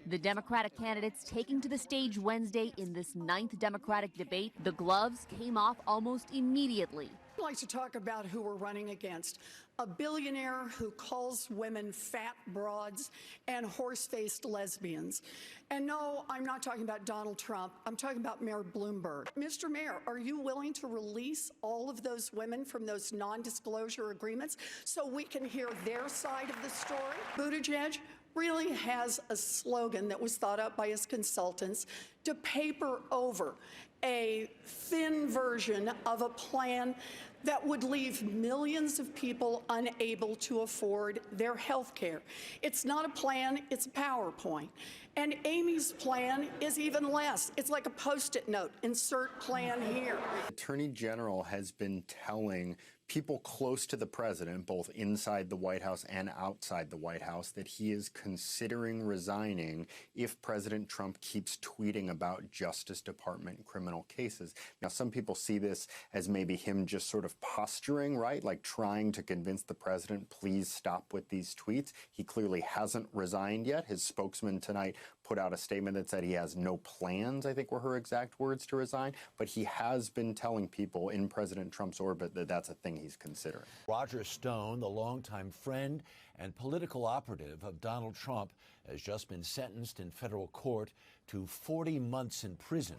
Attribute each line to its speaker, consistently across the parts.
Speaker 1: The Democratic candidates taking to the stage Wednesday in this 9th Democratic debate, the gloves came off almost immediately.
Speaker 2: I'd like to talk about who we're running against. A billionaire who calls women fat broads and horse-faced lesbians. And no, I'm not talking about Donald Trump. I'm talking about Mayor Bloomberg. Mr. Mayor, are you willing to release all of those women from those non-disclosure agreements so we can hear their side of the story? Buttigieg really has a slogan that was thought up by his consultants to paper over a thin version of a plan that would leave millions of people unable to afford their health care. It's not a plan, it's a PowerPoint. And Amy's plan is even less. It's like a Post-it note, insert plan here.
Speaker 3: The Attorney General has been telling people close to the president, both inside the White House and outside the White House, that he is considering resigning if President Trump keeps tweeting about Justice Department criminal cases. Now, some people see this as maybe him just sort of posturing, right? Like trying to convince the president, please stop with these tweets. He clearly hasn't resigned yet. His spokesman tonight put out a statement that said he has no plans, I think were her exact words, to resign. But he has been telling people in President Trump's orbit that that's a thing he's considering.
Speaker 4: Roger Stone, the longtime friend and political operative of Donald Trump, has just been sentenced in federal court to 40 months in prison.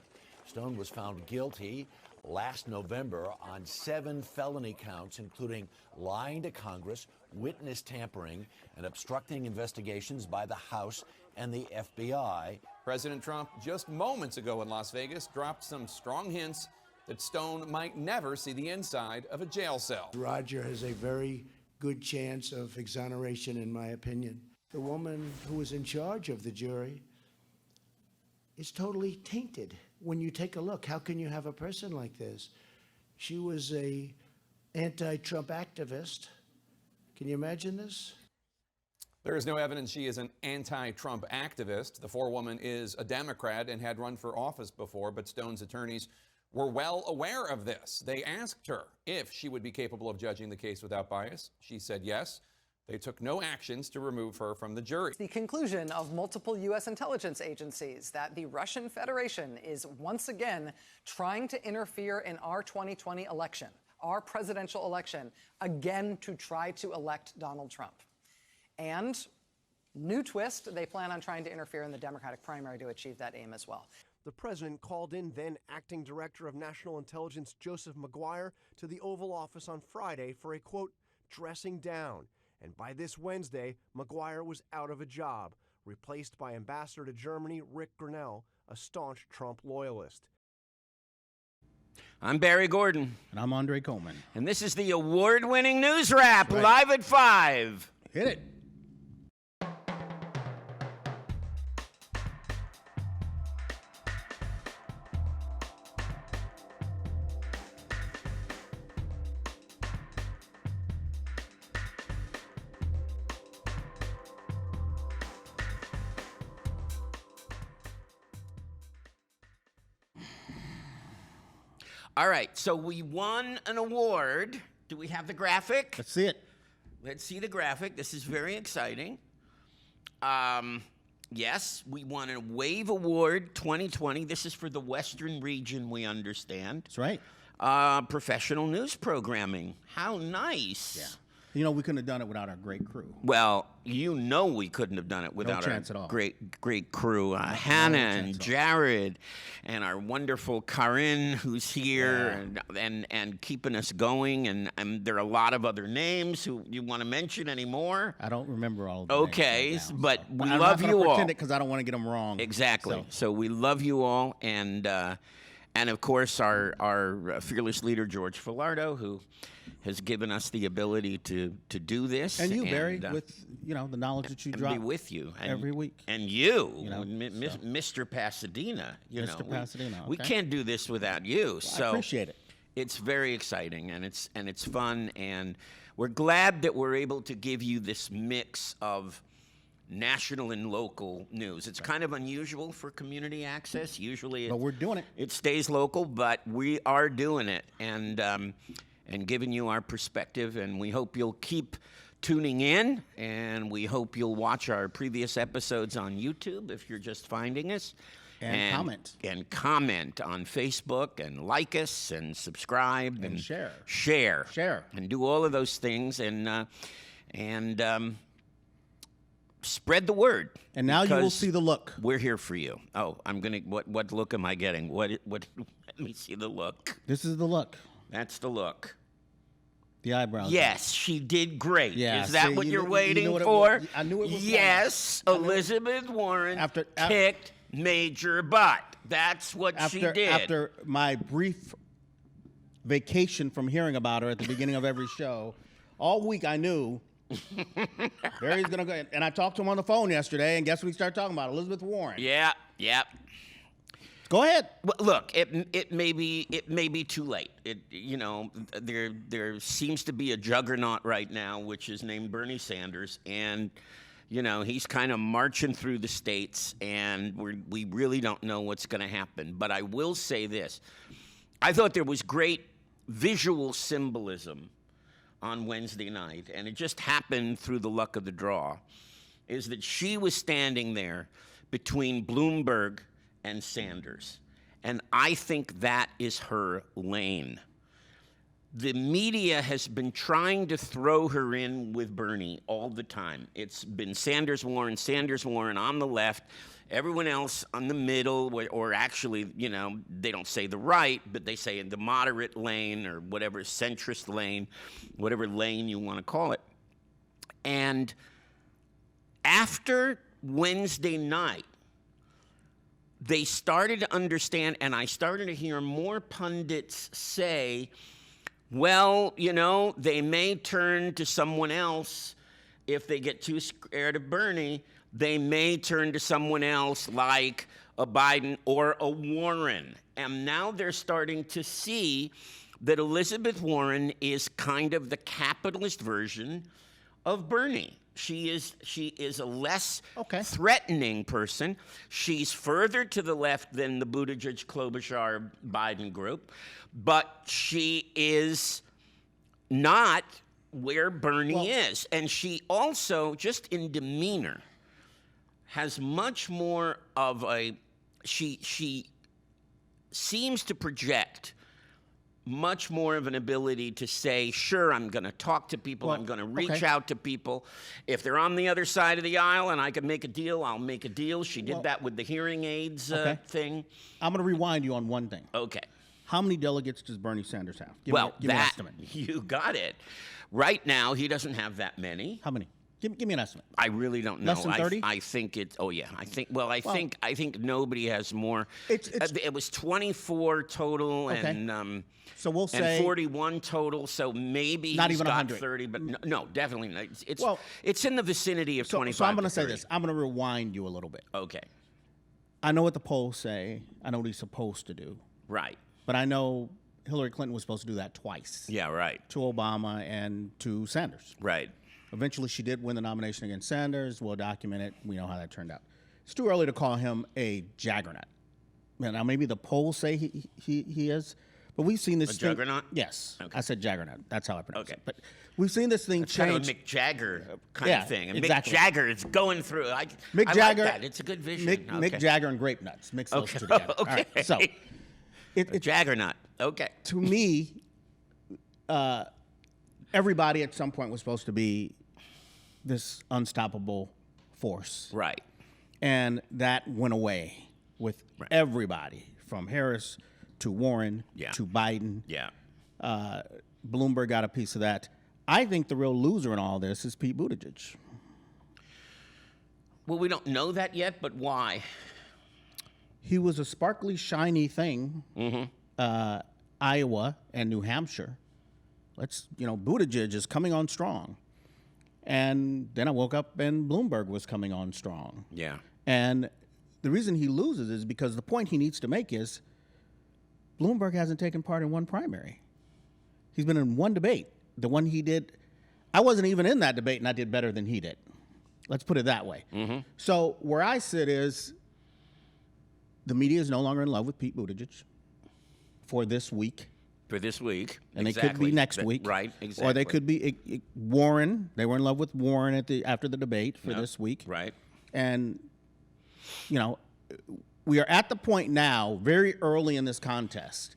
Speaker 4: Stone was found guilty last November on 7 felony counts, including lying to Congress, witness tampering, and obstructing investigations by the House and the FBI.
Speaker 5: President Trump, just moments ago in Las Vegas, dropped some strong hints that Stone might never see the inside of a jail cell.
Speaker 6: Roger has a very good chance of exoneration, in my opinion. The woman who was in charge of the jury is totally tainted. When you take a look, how can you have a person like this? She was a anti-Trump activist. Can you imagine this?
Speaker 5: There is no evidence she is an anti-Trump activist. The forewoman is a Democrat and had run for office before, but Stone's attorneys were well aware of this. They asked her if she would be capable of judging the case without bias. She said yes. They took no actions to remove her from the jury.
Speaker 7: The conclusion of multiple U.S. intelligence agencies that the Russian Federation is once again trying to interfere in our 2020 election, our presidential election, again to try to elect Donald Trump. And new twist, they plan on trying to interfere in the Democratic primary to achieve that aim as well.
Speaker 8: The president called in then Acting Director of National Intelligence Joseph Maguire to the Oval Office on Friday for a, quote, dressing down. And by this Wednesday, Maguire was out of a job, replaced by Ambassador to Germany Rick Grinnell, a staunch Trump loyalist.
Speaker 9: I'm Barry Gordon.
Speaker 10: And I'm Andre Coleman.
Speaker 9: And this is the award-winning NewsRap, live at 5.
Speaker 10: Hit it.
Speaker 9: All right, so we won an award. Do we have the graphic?
Speaker 10: Let's see it.
Speaker 9: Let's see the graphic. This is very exciting. Yes, we won a WAVE Award 2020. This is for the Western region, we understand.
Speaker 10: That's right.
Speaker 9: Professional news programming. How nice.
Speaker 10: Yeah. You know, we couldn't have done it without our great crew.
Speaker 9: Well, you know we couldn't have done it without our great crew. Hannah and Jared and our wonderful Karin, who's here and keeping us going. And there are a lot of other names who you want to mention anymore.
Speaker 10: I don't remember all of them.
Speaker 9: Okay,
Speaker 10: right now,
Speaker 9: but we
Speaker 10: I'm
Speaker 9: love
Speaker 10: not
Speaker 9: you all.
Speaker 10: Because I don't want to get them wrong.
Speaker 9: Exactly. So we love you all. And of course, our fearless leader, George Filardo, who has given us the ability to do this.
Speaker 10: And you, Barry, with the knowledge that you drop.
Speaker 9: Be with you
Speaker 10: every week.
Speaker 9: And Mr. Pasadena.
Speaker 10: Mr. Pasadena. Okay.
Speaker 9: We can't do this without you.
Speaker 10: Well,
Speaker 9: so
Speaker 10: I appreciate it.
Speaker 9: It's very exciting and it's fun, and we're glad that we're able to give you this mix of national and local news. It's kind of unusual for community access. Usually,
Speaker 10: but we're doing it.
Speaker 9: It stays local, but we are doing it, and giving you our perspective, and we hope you'll keep tuning in, and we hope you'll watch our previous episodes on YouTube if you're just finding us.
Speaker 10: And comment.
Speaker 9: And comment on Facebook, and like us, and subscribe.
Speaker 10: And share.
Speaker 9: Share. And do all of those things, and spread the word.
Speaker 10: And now you will see the look.
Speaker 9: We're here for you. Oh, I'm going to, what look am I getting? What, let me see the look.
Speaker 10: This is the look.
Speaker 9: That's the look.
Speaker 10: The eyebrows.
Speaker 9: Yes, she did great.
Speaker 10: Yeah,
Speaker 9: is that
Speaker 10: see,
Speaker 9: what
Speaker 10: you
Speaker 9: you're
Speaker 10: knew-
Speaker 9: waiting
Speaker 10: you knew what it
Speaker 9: for?
Speaker 10: was. I knew it was
Speaker 9: Yes, Elizabeth Warren kicked major butt. That's what she did.
Speaker 10: After my brief vacation from hearing about her at the beginning of every show, all week I knew Barry's going to go. And I talked to him on the phone yesterday, and guess what we started talking about? Elizabeth Warren.
Speaker 9: Yeah.
Speaker 10: Go ahead.
Speaker 9: Well, look, it may be too late. There seems to be a juggernaut right now, which is named Bernie Sanders, and he's kind of marching through the states, and we really don't know what's going to happen. But I will say this: I thought there was great visual symbolism on Wednesday night, and it just happened through the luck of the draw, is that she was standing there between Bloomberg and Sanders. And I think that is her lane. The media has been trying to throw her in with Bernie all the time. It's been Sanders Warren on the left, everyone else on the middle, or actually, they don't say the right, but they say in the moderate lane or whatever, centrist lane, whatever lane you want to call it. And after Wednesday night, they started to understand, and I started to hear more pundits say, well, they may turn to someone else if they get too scared of Bernie. They may turn to someone else like a Biden or a Warren. And now they're starting to see that Elizabeth Warren is kind of the capitalist version of Bernie. She is a less threatening person. She's further to the left than the Buttigieg, Klobuchar, Biden group, but she is not where Bernie is. And she also, just in demeanor, has much more of a, she seems to project much more of an ability to say, sure, I'm going to talk to people, I'm going to reach out to people. If they're on the other side of the aisle and I can make a deal, I'll make a deal. She did that with the hearing aids thing.
Speaker 10: I'm going to rewind you on one thing.
Speaker 9: Okay.
Speaker 10: How many delegates does Bernie Sanders have? Give me an estimate.
Speaker 9: You got it. Right now, he doesn't have that many.
Speaker 10: How many? Give me an estimate.
Speaker 9: I really don't know.
Speaker 10: Less than 30?
Speaker 9: I think it's. Oh yeah. I think nobody has more. It was 24 total, and
Speaker 10: so we'll say
Speaker 9: 41 total. So maybe
Speaker 10: not
Speaker 9: he's
Speaker 10: even
Speaker 9: got
Speaker 10: 100.
Speaker 9: 30, but no, definitely not. It's in the vicinity of 25.
Speaker 10: So I'm going to say this. I'm going to rewind you a little bit.
Speaker 9: Okay.
Speaker 10: I know what the polls say. I know what he's supposed to do.
Speaker 9: Right.
Speaker 10: But I know Hillary Clinton was supposed to do that twice.
Speaker 9: Yeah. Right.
Speaker 10: To Obama and to Sanders.
Speaker 9: Right.
Speaker 10: Eventually, she did win the nomination against Sanders. We'll document it. We know how that turned out. It's too early to call him a juggernaut. Now, maybe the polls say he is, but we've seen this thing.
Speaker 9: Juggernaut?
Speaker 10: Yes.
Speaker 9: Okay.
Speaker 10: I said juggernaut. That's how I pronounce it. But we've seen this thing change.
Speaker 9: Kind of a Mick Jagger kind of thing. And
Speaker 10: exactly.
Speaker 9: Mick Jagger is going through. I
Speaker 10: Jagger,
Speaker 9: like that. It's a good vision.
Speaker 10: Mick Jagger and grape nuts. Mix those two together.
Speaker 9: Okay.
Speaker 10: All right. So,
Speaker 9: Jaggernaut. Okay.
Speaker 10: To me, everybody at some point was supposed to be this unstoppable force.
Speaker 9: Right.
Speaker 10: And that went away with everybody from Harris to Warren to Biden.
Speaker 9: Yeah.
Speaker 10: Bloomberg got a piece of that. I think the real loser in all this is Pete Buttigieg.
Speaker 9: Well, we don't know that yet, but why?
Speaker 10: He was a sparkly, shiny thing.
Speaker 9: Mm-hmm.
Speaker 10: Iowa and New Hampshire. Buttigieg is coming on strong. And then I woke up and Bloomberg was coming on strong.
Speaker 9: Yeah.
Speaker 10: And the reason he loses is because the point he needs to make is Bloomberg hasn't taken part in one primary. He's been in one debate. The one he did, I wasn't even in that debate and I did better than he did. Let's put it that way.
Speaker 9: Mm-hmm.
Speaker 10: So where I sit is the media is no longer in love with Pete Buttigieg for this week.
Speaker 9: For this week.
Speaker 10: And they could be next week.
Speaker 9: Right, exactly.
Speaker 10: Or they could be Warren. They were in love with Warren after the debate for this week.
Speaker 9: Right.
Speaker 10: And, you know, we are at the point now, very early in this contest.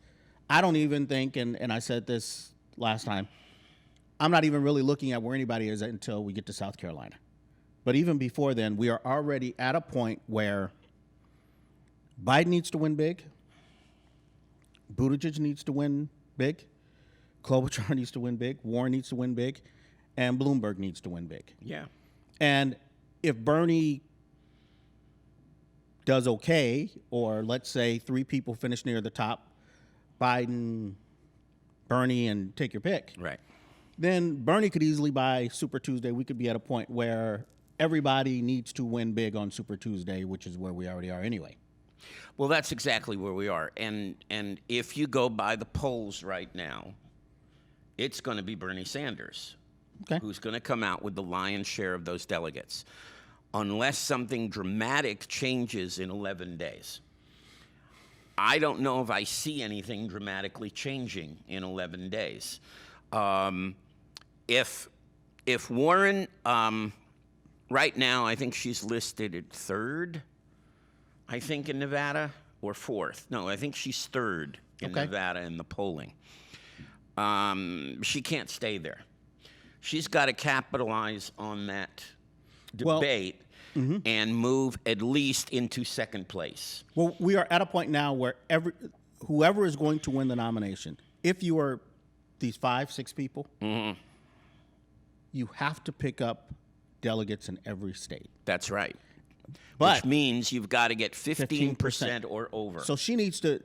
Speaker 10: I don't even think, and I said this last time, I'm not even really looking at where anybody is until we get to South Carolina. But even before then, we are already at a point where Biden needs to win big. Buttigieg needs to win big. Klobuchar needs to win big. Warren needs to win big. And Bloomberg needs to win big.
Speaker 9: Yeah.
Speaker 10: And if Bernie does okay, or let's say 3 people finish near the top, Biden, Bernie, and take your pick.
Speaker 9: Right.
Speaker 10: Then Bernie could easily, by Super Tuesday, we could be at a point where everybody needs to win big on Super Tuesday, which is where we already are anyway.
Speaker 9: Well, that's exactly where we are. And if you go by the polls right now, it's going to be Bernie Sanders who's going to come out with the lion's share of those delegates, unless something dramatic changes in 11 days. I don't know if I see anything dramatically changing in 11 days. If Warren, right now, I think she's listed at 3rd, I think, in Nevada, or 4th. No, I think she's 3rd in Nevada in the polling. She can't stay there. She's got to capitalize on that debate and move at least into 2nd place.
Speaker 10: Well, we are at a point now where whoever is going to win the nomination, if you are these 5, 6 people, you have to pick up delegates in every state.
Speaker 9: That's right.
Speaker 10: But
Speaker 9: which means you've got to get 15% or over.
Speaker 10: So she needs to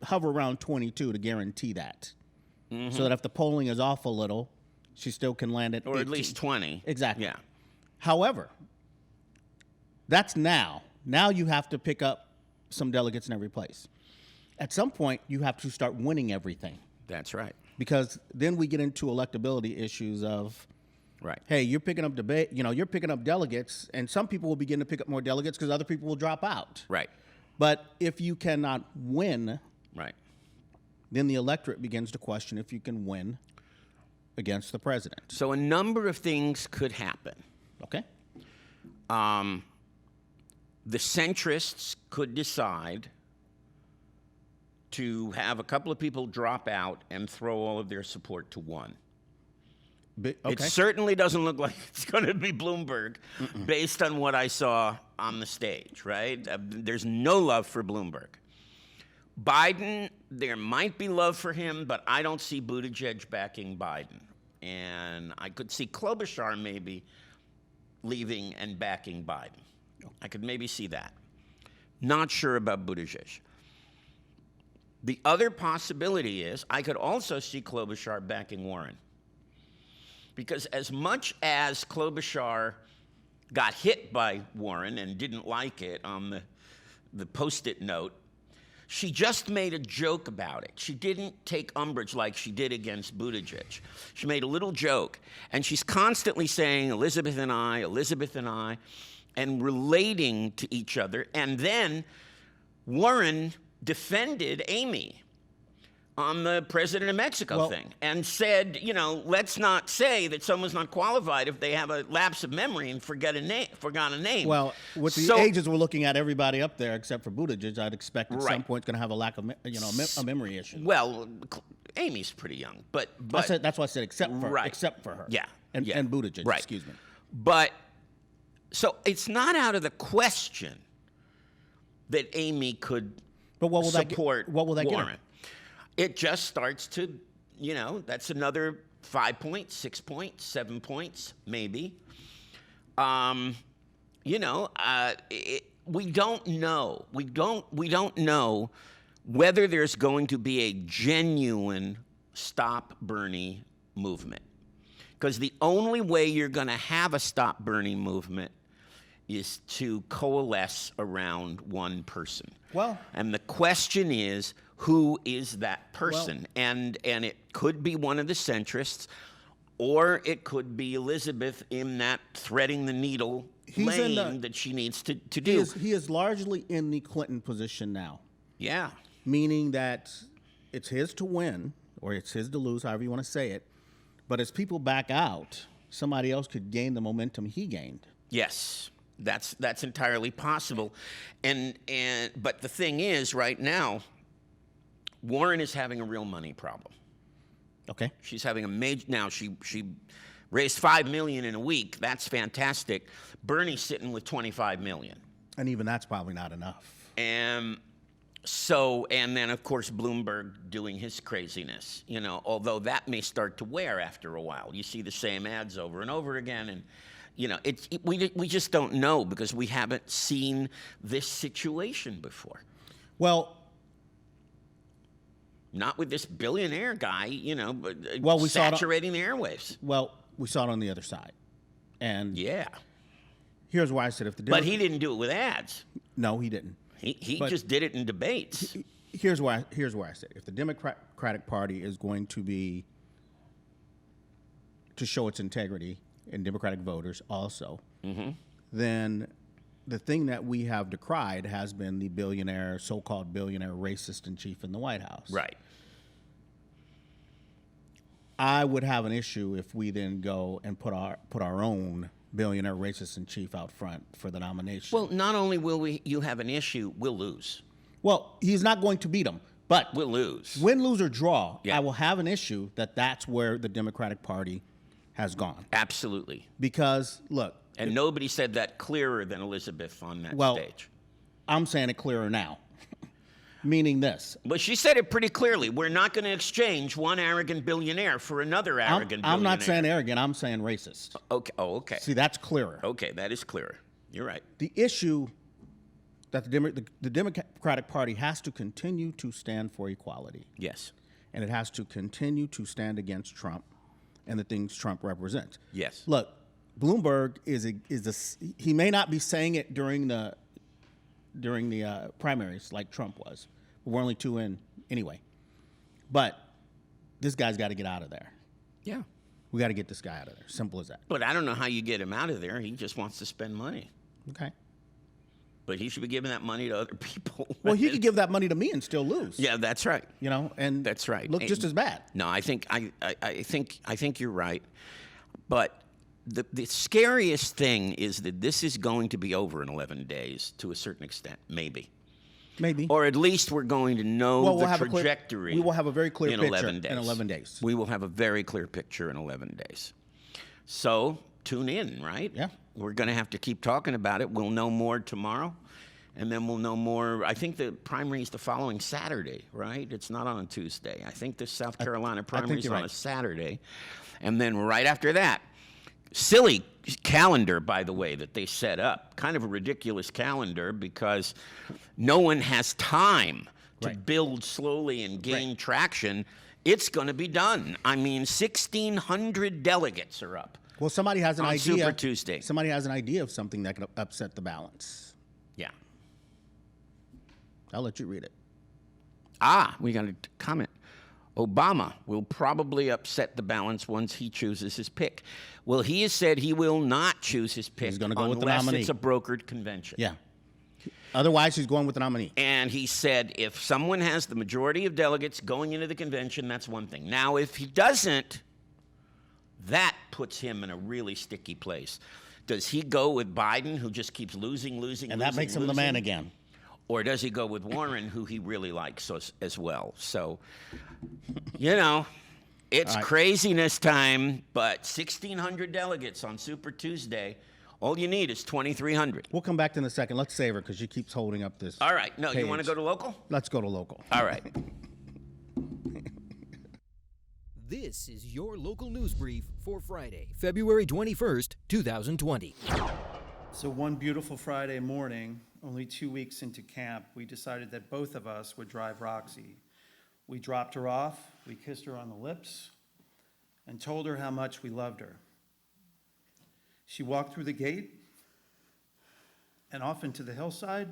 Speaker 10: hover around 22 to guarantee that. So that if the polling is off a little, she still can land at 18.
Speaker 9: Or at least 20.
Speaker 10: Exactly.
Speaker 9: Yeah.
Speaker 10: However, that's now. Now you have to pick up some delegates in every place. At some point, you have to start winning everything.
Speaker 9: That's right.
Speaker 10: Because then we get into electability issues of,
Speaker 9: right,
Speaker 10: hey, you're picking up you're picking up delegates, and some people will begin to pick up more delegates because other people will drop out.
Speaker 9: Right.
Speaker 10: But if you cannot win,
Speaker 9: right,
Speaker 10: then the electorate begins to question if you can win against the president.
Speaker 9: So a number of things could happen.
Speaker 10: Okay.
Speaker 9: The centrists could decide to have a couple of people drop out and throw all of their support to one. It certainly doesn't look like it's going to be Bloomberg based on what I saw on the stage, right? There's no love for Bloomberg. Biden, there might be love for him, but I don't see Buttigieg backing Biden. And I could see Klobuchar maybe leaving and backing Biden. I could maybe see that. Not sure about Buttigieg. The other possibility is I could also see Klobuchar backing Warren. Because as much as Klobuchar got hit by Warren and didn't like it on the Post-it note, she just made a joke about it. She didn't take umbrage like she did against Buttigieg. She made a little joke, and she's constantly saying, Elizabeth and I, and relating to each other. And then Warren defended Amy on the President of Mexico thing and said, let's not say that someone's not qualified if they have a lapse of memory and forgot a name.
Speaker 10: Well, with the ages we're looking at, everybody up there except for Buttigieg, I'd expect at some point it's going to have a lack of, a memory issue.
Speaker 9: Well, Amy's pretty young, but
Speaker 10: that's why I said except for her.
Speaker 9: Yeah.
Speaker 10: And Buttigieg, excuse me.
Speaker 9: But so it's not out of the question that Amy could support
Speaker 10: what will that
Speaker 9: Warren.
Speaker 10: Get her?
Speaker 9: It just starts to, that's another 5 points, 6 points, 7 points, maybe. We don't know. We don't know whether there's going to be a genuine Stop Bernie movement. Because the only way you're going to have a Stop Bernie movement is to coalesce around one person. And the question is, who is that person? And it could be one of the centrists, or it could be Elizabeth in that threading the needle lane that she needs to do.
Speaker 10: He is largely in the Clinton position now.
Speaker 9: Yeah.
Speaker 10: Meaning that it's his to win. or it's his to lose, however you want to say it. But as people back out, somebody else could gain the momentum he gained.
Speaker 9: Yes, that's entirely possible. But the thing is, right now, Warren is having a real money problem.
Speaker 10: Okay.
Speaker 9: She's having a major, now she raised $5 million in a week. That's fantastic. Bernie's sitting with $25 million.
Speaker 10: And even that's probably not enough.
Speaker 9: And then of course Bloomberg doing his craziness, you know, although that may start to wear after a while. You see the same ads over and over again, and you know, we just don't know because we haven't seen this situation before.
Speaker 10: Well,
Speaker 9: not with this billionaire guy, you know, but
Speaker 10: we
Speaker 9: saturating the airwaves.
Speaker 10: Well, we saw it on the other side. And
Speaker 9: yeah.
Speaker 10: Here's why I said if the
Speaker 9: But he didn't do it with ads.
Speaker 10: No, he didn't.
Speaker 9: He just did it in debates.
Speaker 10: Here's where I said if the Democratic Party is going to show its integrity in Democratic voters also, then the thing that we have decried has been the so-called billionaire racist in chief in the White House.
Speaker 9: Right.
Speaker 10: I would have an issue if we then go and put our own billionaire racist in chief out front for the nomination.
Speaker 9: Well, not only will you have an issue, we'll lose.
Speaker 10: Well, he's not going to beat him, but
Speaker 9: we'll lose.
Speaker 10: Win, lose, or draw, yeah. I will have an issue that's where the Democratic Party has gone.
Speaker 9: Absolutely.
Speaker 10: Because, look.
Speaker 9: And nobody said that clearer than Elizabeth on that stage.
Speaker 10: I'm saying it clearer now. Meaning this.
Speaker 9: But she said it pretty clearly. We're not going to exchange one arrogant billionaire for another arrogant billionaire.
Speaker 10: I'm not saying arrogant. I'm saying racist.
Speaker 9: Okay. Oh, okay.
Speaker 10: See, that's clearer.
Speaker 9: Okay, that is clearer. You're right.
Speaker 10: The issue that the Democratic Party has to continue to stand for equality.
Speaker 9: Yes.
Speaker 10: And it has to continue to stand against Trump and the things Trump represents.
Speaker 9: Yes.
Speaker 10: Look, Bloomberg he may not be saying it during the primaries like Trump was. We're only 2 in anyway. But this guy's got to get out of there.
Speaker 9: Yeah.
Speaker 10: We got to get this guy out of there. Simple as that.
Speaker 9: But I don't know how you get him out of there. He just wants to spend money.
Speaker 10: Okay.
Speaker 9: But he should be giving that money to other people.
Speaker 10: Well, he could give that money to me and still lose.
Speaker 9: Yeah, that's right.
Speaker 10: You know, and
Speaker 9: that's right.
Speaker 10: Look just as bad.
Speaker 9: No, I think you're right. But the scariest thing is that this is going to be over in 11 days to a certain extent, maybe. Or at least we're going to know the trajectory.
Speaker 10: We will have a very clear picture
Speaker 9: 11 days.
Speaker 10: In 11 days.
Speaker 9: We will have a very clear picture in 11 days. So tune in, right?
Speaker 10: Yeah.
Speaker 9: We're going to have to keep talking about it. We'll know more tomorrow, and then we'll know more. I think the primary is the following Saturday, right? It's not on a Tuesday. I think the South Carolina primary is on a Saturday. And then right after that, silly calendar, by the way, that they set up. Kind of a ridiculous calendar because no one has time to build slowly and gain traction. It's going to be done. I mean, 1,600 delegates are up.
Speaker 10: Well, somebody has an idea.
Speaker 9: Super Tuesday.
Speaker 10: Somebody has an idea of something that could upset the balance.
Speaker 9: Yeah.
Speaker 10: I'll let you read it.
Speaker 9: We got a comment. Obama will probably upset the balance once he chooses his pick. Well, he has said he will not choose his pick.
Speaker 10: He's going to go with the nominee.
Speaker 9: Unless it's a brokered convention.
Speaker 10: Yeah. Otherwise, he's going with the nominee.
Speaker 9: And he said if someone has the majority of delegates going into the convention, that's one thing. Now, if he doesn't, that puts him in a really sticky place. Does he go with Biden, who just keeps losing?
Speaker 10: And that makes him the man again.
Speaker 9: Or does he go with Warren, who he really likes as well? So, you know, it's craziness time, but 1,600 delegates on Super Tuesday. All you need is 2,300.
Speaker 10: We'll come back in a second. Let's save her because she keeps holding up this.
Speaker 9: All right. No,
Speaker 10: page.
Speaker 9: You want to go to local?
Speaker 10: Let's go to local.
Speaker 9: All right.
Speaker 11: This is your local news brief for Friday, February 21st, 2020.
Speaker 12: So one beautiful Friday morning, only 2 weeks into camp, we decided that both of us would drive Roxy. We dropped her off, we kissed her on the lips, and told her how much we loved her. She walked through the gate and off into the hillside,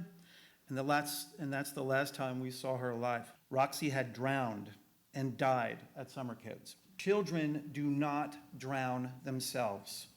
Speaker 12: and that's the last time we saw her alive. Roxy had drowned and died at Summer Kids. Children do not drown themselves.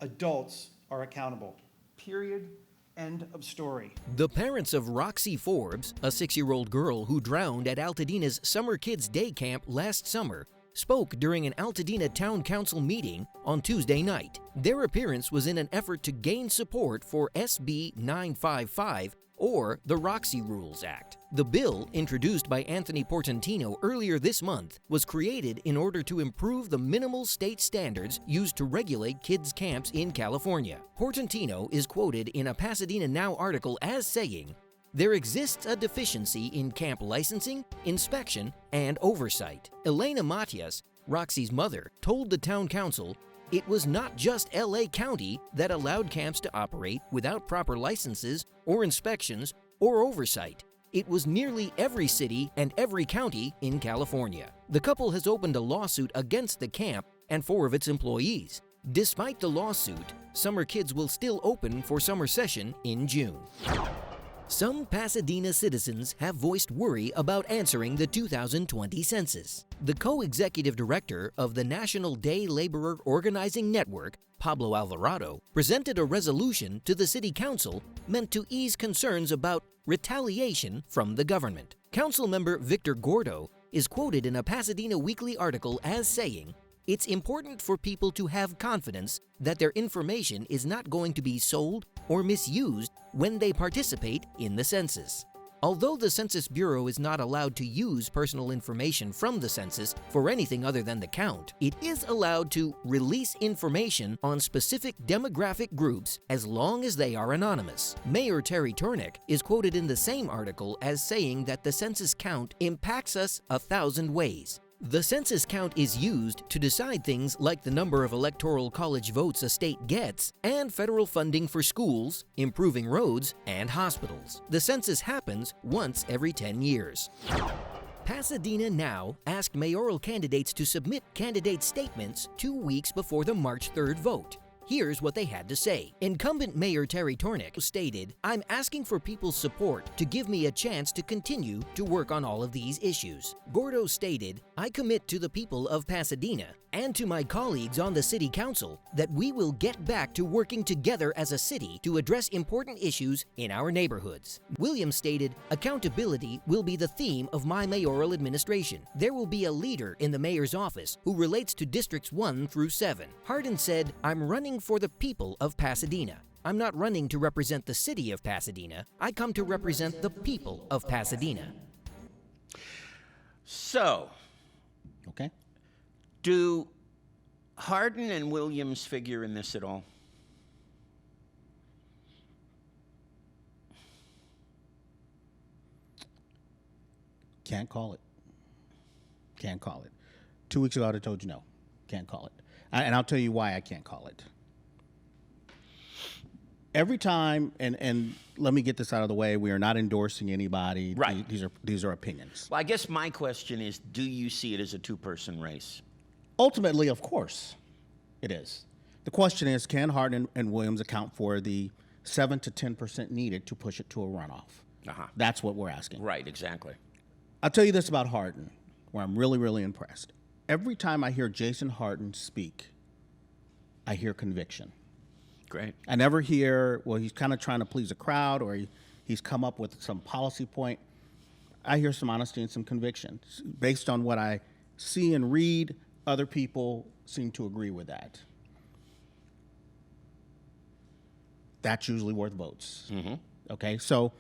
Speaker 12: Adults are accountable. Period. End of story.
Speaker 11: The parents of Roxy Forbes, a 6-year-old girl who drowned at Altadena's Summer Kids Day Camp last summer, spoke during an Altadena Town Council meeting on Tuesday night. Their appearance was in an effort to gain support for SB 955, or the Roxy Rules Act. The bill, introduced by Anthony Portantino earlier this month, was created in order to improve the minimal state standards used to regulate kids' camps in California. Portantino is quoted in a Pasadena Now article as saying, "There exists a deficiency in camp licensing, inspection, and oversight." Elena Matias, Roxy's mother, told the town council it was not just LA County that allowed camps to operate without proper licenses or inspections or oversight. It was nearly every city and every county in California. The couple has opened a lawsuit against the camp and 4 of its employees. Despite the lawsuit, Summer Kids will still open for summer session in June. Some Pasadena citizens have voiced worry about answering the 2020 census. The co-executive director of the National Day Laborer Organizing Network, Pablo Alvarado, presented a resolution to the city council meant to ease concerns about retaliation from the government. Council member Victor Gordo is quoted in a Pasadena Weekly article as saying, "It's important for people to have confidence that their information is not going to be sold or misused when they participate in the census." Although the Census Bureau is not allowed to use personal information from the census for anything other than the count, it is allowed to release information on specific demographic groups as long as they are anonymous. Mayor Terry Turnick is quoted in the same article as saying that the census count impacts us 1,000 ways. The census count is used to decide things like the number of electoral college votes a state gets and federal funding for schools, improving roads, and hospitals. The census happens once every 10 years. Pasadena Now asked mayoral candidates to submit candidate statements 2 weeks before the March 3rd vote. Here's what they had to say. Incumbent Mayor Terry Turnick stated, "I'm asking for people's support to give me a chance to continue to work on all of these issues." Gordo stated, "I commit to the people of Pasadena and to my colleagues on the city council that we will get back to working together as a city to address important issues in our neighborhoods." Williams stated, "Accountability will be the theme of my mayoral administration. There will be a leader in the mayor's office who relates to districts 1 through 7. Hardin said, "I'm running for the people of Pasadena. I'm not running to represent the city of Pasadena. I come to represent the people of Pasadena."
Speaker 9: So,
Speaker 10: Okay.
Speaker 9: do Hardin and Williams figure in this at all?
Speaker 10: Can't call it. Can't call it. 2 weeks ago, I told you no. Can't call it. And I'll tell you why I can't call it. Every time, and let me get this out of the way, we are not endorsing anybody.
Speaker 9: Right.
Speaker 10: These are opinions.
Speaker 9: Well, I guess my question is, do you see it as a 2-person race?
Speaker 10: Ultimately, of course, it is. The question is, can Hardin and Williams account for the 7 to 10% needed to push it to a runoff?
Speaker 9: Uh-huh.
Speaker 10: That's what we're asking.
Speaker 9: Right, exactly.
Speaker 10: I'll tell you this about Hardin, where I'm really, really impressed. Every time I hear Jason Hardin speak, I hear conviction.
Speaker 9: Great.
Speaker 10: I never hear, well, he's kind of trying to please a crowd or he's come up with some policy point. I hear some honesty and some conviction. Based on what I see and read, other people seem to agree with that. That's usually worth votes.
Speaker 9: Mm-hmm.
Speaker 10: Okay, so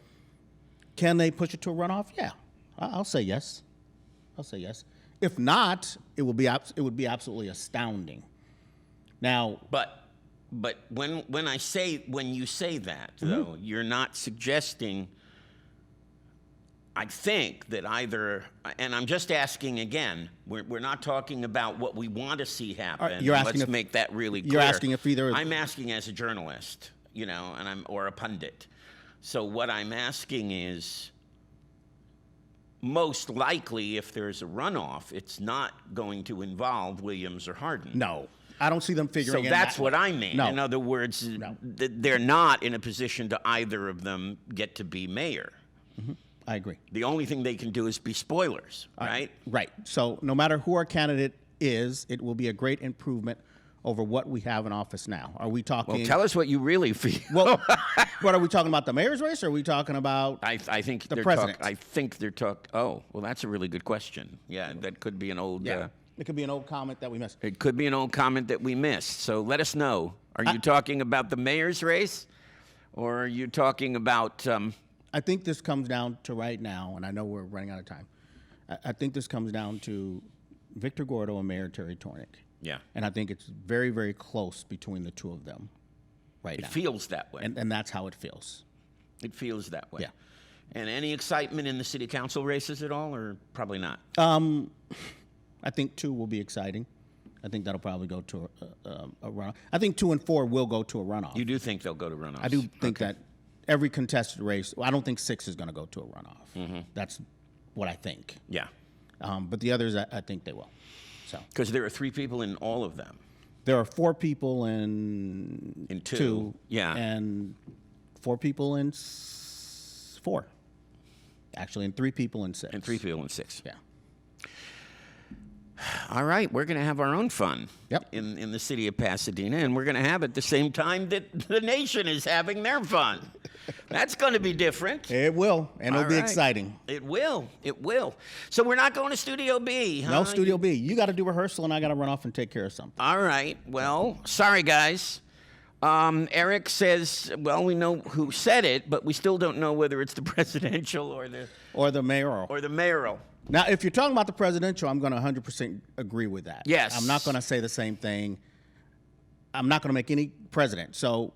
Speaker 10: can they push it to a runoff? Yeah, I'll say yes. I'll say yes. If not, it would be absolutely astounding. Now,
Speaker 9: But when you say that, though, you're not suggesting, I think, that either, and I'm just asking again, we're not talking about what we want to see happen.
Speaker 10: You're asking
Speaker 9: Let's
Speaker 10: if,
Speaker 9: make that really clear.
Speaker 10: You're asking if either.
Speaker 9: I'm asking as a journalist, or a pundit. So what I'm asking is, most likely, if there's a runoff, it's not going to involve Williams or Hardin.
Speaker 10: No. I don't see them figuring
Speaker 9: So
Speaker 10: in
Speaker 9: that's
Speaker 10: that
Speaker 9: what
Speaker 10: way.
Speaker 9: I mean.
Speaker 10: No.
Speaker 9: In other words, they're not in a position to either of them get to be mayor.
Speaker 10: Mm-hmm. I agree.
Speaker 9: The only thing they can do is be spoilers, right?
Speaker 10: Right. So no matter who our candidate is, it will be a great improvement over what we have in office now? Are we talking?
Speaker 9: Well, tell us what you really feel.
Speaker 10: Well, what are we talking about? The mayor's race, or are we talking about?
Speaker 9: I think
Speaker 10: the president.
Speaker 9: I think they're talking. Oh, well, that's a really good question. Yeah, that could be an old.
Speaker 10: Yeah. It could be an old comment that we missed.
Speaker 9: It could be an old comment that we missed. So let us know. Are you talking about the mayor's race, or are you talking about?
Speaker 10: I think this comes down to right now, and I know we're running out of time. I think this comes down to Victor Gordo and Mayor Terry Tornick.
Speaker 9: Yeah.
Speaker 10: And I think it's very, very close between the two of them right now.
Speaker 9: It feels that way.
Speaker 10: And that's how it feels.
Speaker 9: It feels that way.
Speaker 10: Yeah.
Speaker 9: And any excitement in the city council races at all, or probably not?
Speaker 10: I think 2 will be exciting. I think that'll probably go to a runoff. I think 2 and 4 will go to a runoff.
Speaker 9: You do think they'll go to runoffs?
Speaker 10: I do think that every contested race, I don't think 6 is going to go to a runoff.
Speaker 9: Mm-hmm.
Speaker 10: That's what I think.
Speaker 9: Yeah.
Speaker 10: But the others, I think they will. So
Speaker 9: because there are 3 people in all of them.
Speaker 10: There are 4 people in 2.
Speaker 9: Yeah.
Speaker 10: And 4 people in 4. Actually, and 3 people in 6.
Speaker 9: And 3 people in 6.
Speaker 10: Yeah.
Speaker 9: All right, we're going to have our own fun
Speaker 10: Yep.
Speaker 9: in the city of Pasadena, and we're going to have it the same time that the nation is having their fun. That's going to be different.
Speaker 10: It will, and it'll be
Speaker 9: right.
Speaker 10: exciting.
Speaker 9: It will. It will. So we're not going to Studio B, huh?
Speaker 10: No Studio B. You got to do rehearsal, and I got to run off and take care of something.
Speaker 9: All right. Well, sorry, guys. Eric says, well, we know who said it, but we still don't know whether it's the presidential or the
Speaker 10: mayoral.
Speaker 9: Or the mayoral.
Speaker 10: Now, if you're talking about the presidential, I'm going to 100% agree with that.
Speaker 9: Yes.
Speaker 10: I'm not going to say the same thing. I'm not going to make any president. So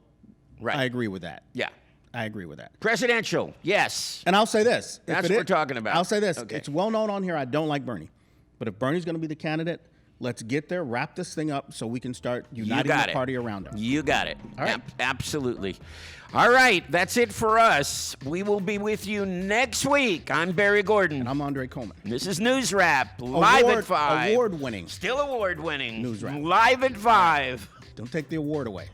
Speaker 9: right.
Speaker 10: I agree with that.
Speaker 9: Yeah.
Speaker 10: I agree with that.
Speaker 9: Presidential, yes.
Speaker 10: And I'll say this.
Speaker 9: That's what we're talking about.
Speaker 10: I'll say this.
Speaker 9: Okay.
Speaker 10: It's well known on here I don't like Bernie. But if Bernie's going to be the candidate, let's get there, wrap this thing up so we can start uniting the party around him.
Speaker 9: You got it.
Speaker 10: All right.
Speaker 9: Absolutely. All right, that's it for us. We will be with you next week. I'm Barry Gordon.
Speaker 10: And I'm Andre Coleman.
Speaker 9: This is NewsRap, live at 5.
Speaker 10: Award-winning.
Speaker 9: Still award-winning.
Speaker 10: NewsRap.
Speaker 9: Live at 5.
Speaker 10: Don't take the award away.